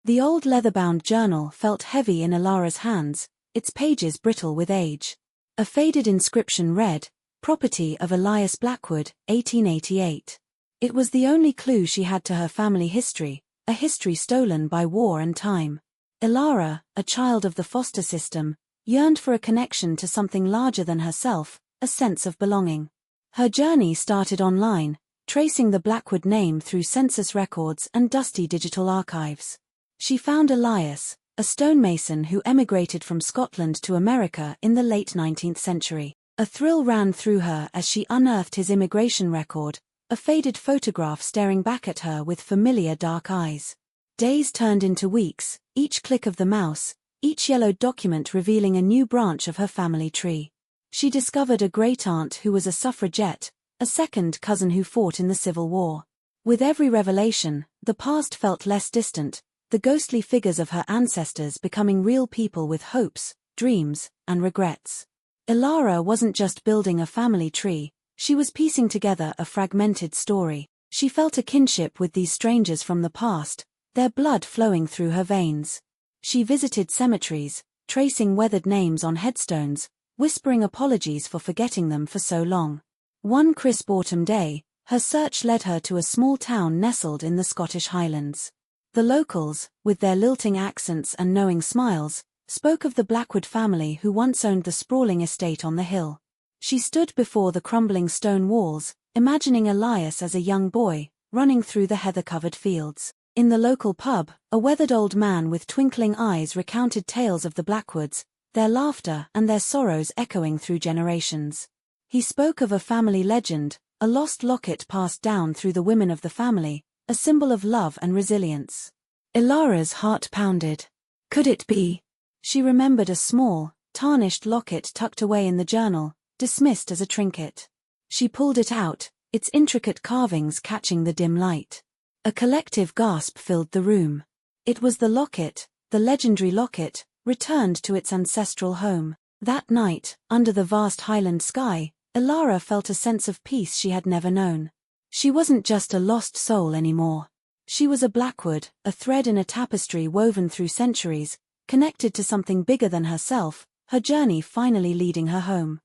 The old leather-bound journal felt heavy in Ilara's hands, its pages brittle with age. A faded inscription read, "Property of Elias Blackwood, 1888. It was the only clue she had to her family history, a history stolen by war and time. Ilara, a child of the foster system, yearned for a connection to something larger than herself, a sense of belonging. Her journey started online, tracing the Blackwood name through census records and dusty digital archives. She found Elias, a stonemason who emigrated from Scotland to America in the late 19th century. A thrill ran through her as she unearthed his immigration record, a faded photograph staring back at her with familiar dark eyes. Days turned into weeks, each click of the mouse, each yellowed document revealing a new branch of her family tree. She discovered a great-aunt who was a suffragette, a second cousin who fought in the Civil War. With every revelation, the past felt less distant, the ghostly figures of her ancestors becoming real people with hopes, dreams, and regrets. Ilara wasn't just building a family tree, she was piecing together a fragmented story. She felt a kinship with these strangers from the past, their blood flowing through her veins. She visited cemeteries, tracing weathered names on headstones, whispering apologies for forgetting them for so long. One crisp autumn day, her search led her to a small town nestled in the Scottish Highlands. The locals, with their lilting accents and knowing smiles, spoke of the Blackwood family who once owned the sprawling estate on the hill. She stood before the crumbling stone walls, imagining Elias as a young boy, running through the heather-covered fields. In the local pub, a weathered old man with twinkling eyes recounted tales of the Blackwoods, their laughter and their sorrows echoing through generations. He spoke of a family legend, a lost locket passed down through the women of the family, a symbol of love and resilience. Ilara's heart pounded. Could it be? She remembered a small, tarnished locket tucked away in the journal, dismissed as a trinket. She pulled it out, its intricate carvings catching the dim light. A collective gasp filled the room. It was the locket, the legendary locket, returned to its ancestral home. That night, under the vast Highland sky, Ilara felt a sense of peace she had never known. She wasn't just a lost soul anymore. She was a Blackwood, a thread in a tapestry woven through centuries, connected to something bigger than herself, her journey finally leading her home.